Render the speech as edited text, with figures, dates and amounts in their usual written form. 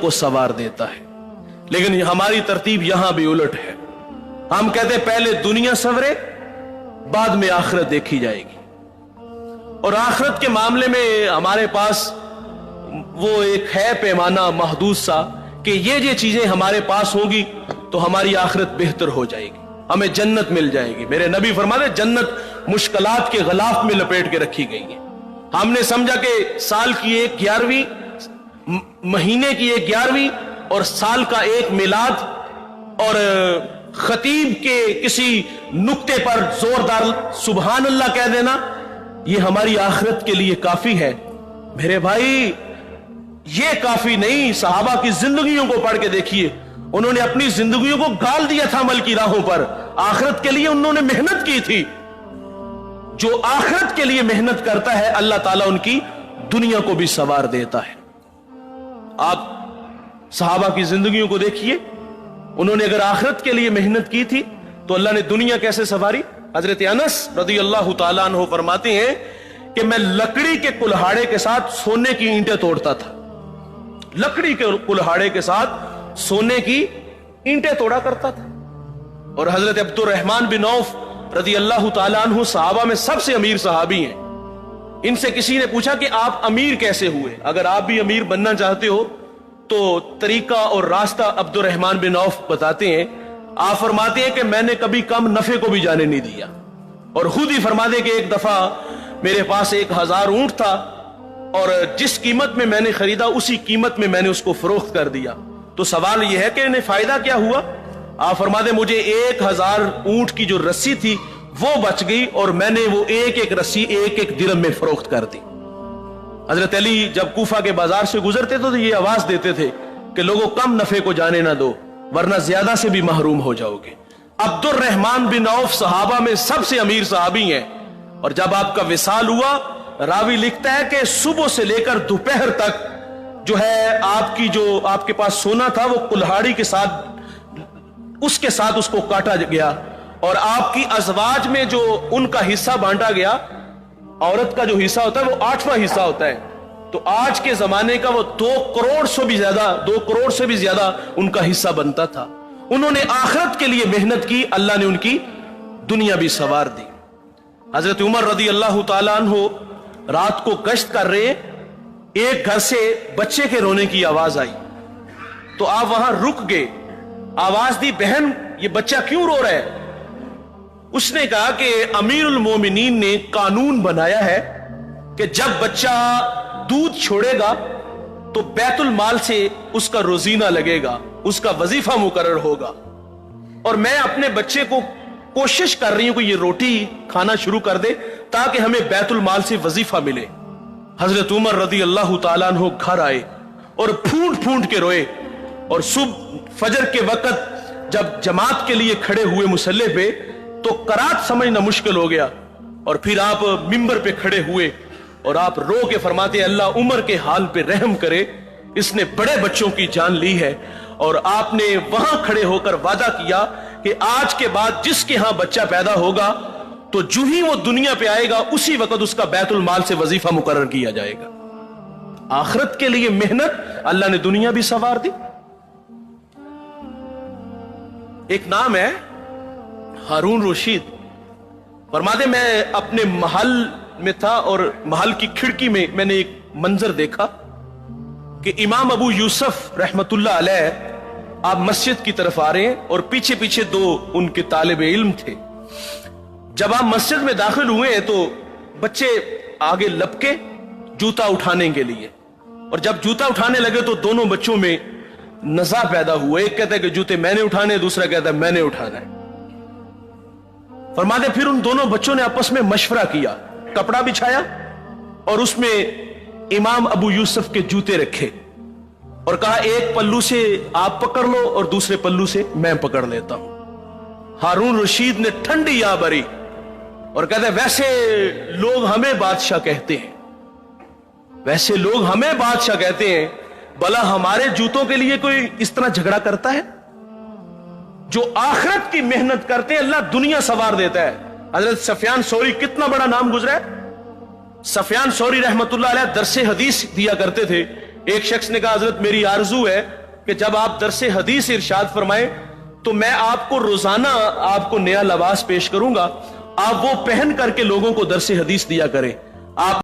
کو सवार देता है। लेकिन हमारी तरतीब यहां भी उलट है। हम कहते हैं पहले दुनिया संवरे, बाद में आखिरत देखी जाएगी। और आखिरत के मामले में हमारे पास वो एक है पैमाना महदूद सा कि ये चीजें हमारे पास होंगी तो हमारी आखिरत बेहतर हो जाएगी, हमें जन्नत मिल जाएगी। मेरे नबी फरमाते जन्नत मुश्किलात के गलाफ में लपेट के रखी गई है। हमने समझा कि साल की एक 11वीं, महीने की एक 11वीं और साल का एक मिलाद और खतीब के किसी नुक्ते पर जोरदार सुबहान अल्लाह कह देना, ये हमारी आखिरत के लिए काफी है। मेरे भाई ये काफी नहीं, सहाबा की जिंदगियों को पढ़ के देखिए, उन्होंने अपनी जिंदगियों को गाल दिया था अमल की राहों पर। आखिरत के लिए उन्होंने मेहनत की थी। जो आखिरत के लिए मेहनत करता है अल्लाह ताला उनकी दुनिया को भी सवार देता है। आप सहाबा की जिंदगियों को देखिए, उन्होंने अगर आखिरत के लिए मेहनत की थी तो अल्लाह ने दुनिया कैसे सवारी। हजरत अनस रज़ियल्लाहु ताला अन्हु फरमाते हैं कि मैं लकड़ी के कुल्हाड़े के साथ सोने की ईंटें तोड़ता था। लकड़ी के कुल्हाड़े के साथ सोने की ईंटें तोड़ा करता था। और हजरत अब्दुर्रहमान बिन औफ रज़ियल्लाहु ताला अन्हु सहाबा में सबसे अमीर सहाबी हैं। इनसे किसी ने पूछा कि आप अमीर कैसे हुए, अगर आप भी अमीर बनना चाहते हो तो तरीका और रास्ता अब्दुर्रहमान बिन औफ बताते हैं। आप फरमाते हैं कि मैंने कभी कम नफे को भी जाने नहीं दिया। और खुद ही फरमाते कि एक दफा मेरे पास 1000 ऊंट था और जिस कीमत में मैंने खरीदा उसी कीमत में मैंने उसको फरोख्त कर दिया। तो सवाल यह है कि इन्हें फायदा क्या हुआ। आप फरमाते मुझे 1000 ऊंट की जो रस्सी थी वो बच गई और मैंने वो एक एक रस्सी एक एक दिरहम में फरोख्त कर दी। हजरत अली जब कूफा के बाजार से गुजरते तो ये आवाज देते थे कि लोगों कम नफे को जाने ना दो वरना ज्यादा से भी महरूम हो जाओगे। अब्दुर्रहमान बिन औफ सहाबा में सबसे अमीर सहाबी हैं। और जब आपका विसाल हुआ, रावी लिखता है कि सुबह से लेकर दोपहर तक जो है आपके पास सोना था वो कुल्हाड़ी के साथ उसके साथ उसको काटा गया। और आपकी अजवाज में जो उनका हिस्सा बांटा गया, औरत का जो हिस्सा होता है वो 8वां हिस्सा होता है। तो आज के जमाने का वो 2 करोड़ से भी ज्यादा उनका हिस्सा बनता था। उन्होंने आखिरत के लिए मेहनत की, अल्लाह ने उनकी दुनिया भी सवार दी। हजरत उमर रज़ियल्लाहु ताला अन्हु रात को गश्त कर रहे, एक घर से बच्चे के रोने की आवाज आई तो आप वहां रुक गए। आवाज दी, बहन ये बच्चा क्यों रो रहा है। उसने कहा कि अमीरुल मोमिनीन ने कानून बनाया है कि जब बच्चा दूध छोड़ेगा तो बैतुल माल से उसका रोजीना लगेगा, उसका वजीफा मुकर्रर होगा। और मैं अपने बच्चे को कोशिश कर रही हूं कि ये रोटी खाना शुरू कर दे ताकि हमें बैतुल माल से वजीफा मिले। हजरत उमर रज़ियल्लाहु ताला अन्हु घर आए और फूंट फूंट के रोए। और सुबह फजर के वक्त जब जमात के लिए खड़े हुए मुसल्ले पे तो करात समझना मुश्किल हो गया। और फिर आप मिंबर पे खड़े हुए और आप रो के फरमाते अल्लाह उमर के हाल पे रहम करे, इसने बड़े बच्चों की जान ली है। और आपने वहां खड़े होकर वादा किया कि आज के बाद जिसके यहां बच्चा पैदा होगा तो जो ही वो दुनिया पे आएगा उसी वक्त उसका बैतुल माल से वजीफा मुकर्रर किया जाएगा। आखिरत के लिए मेहनत, अल्लाह ने दुनिया भी सवार दी। एक नाम है हारून रशीद। फरमाते मैं अपने महल में था और महल की खिड़की में मैंने एक मंजर देखा कि इमाम अबू यूसुफ रहमतुल्लाह अलैह आप मस्जिद की तरफ आ रहे हैं और पीछे पीछे 2 उनके तालिब इल्म थे। जब आप मस्जिद में दाखिल हुए तो बच्चे आगे लपके जूता उठाने के लिए, और जब जूता उठाने लगे तो दोनों बच्चों में नज़ा पैदा हुआ। एक कहता है कि जूते मैंने उठाने, दूसरा कहता है मैंने उठाना है। फरमाते फिर उन दोनों बच्चों ने आपस में मशवरा किया, कपड़ा बिछाया और उसमें इमाम अबू यूसुफ के जूते रखे और कहा एक पल्लू से आप पकड़ लो और दूसरे पल्लू से मैं पकड़ लेता हूं। हारून रशीद ने ठंडी या भरी और कहते वैसे लोग हमें बादशाह कहते हैं, वैसे लोग हमें बादशाह कहते हैं, भला हमारे जूतों के लिए कोई इस तरह झगड़ा करता है। जो आखिरत की मेहनत करते हैं अल्लाह दुनिया सवार देता है। हजरत सफियान सौरी कितना बड़ा नाम गुजरा है। सफियान सौरी रहमतुल्लाह अलैह दरसे हदीस दिया करते थे। ایک شخص نے کہا حضرت میری آرزو ہے کہ جب آپ درس حدیث ارشاد فرمائیں تو میں آپ کو روزانہ آپ کو نیا لباس پیش کروں گا, آپ وہ پہن کر کے لوگوں کو درس حدیث دیا کریں. آپ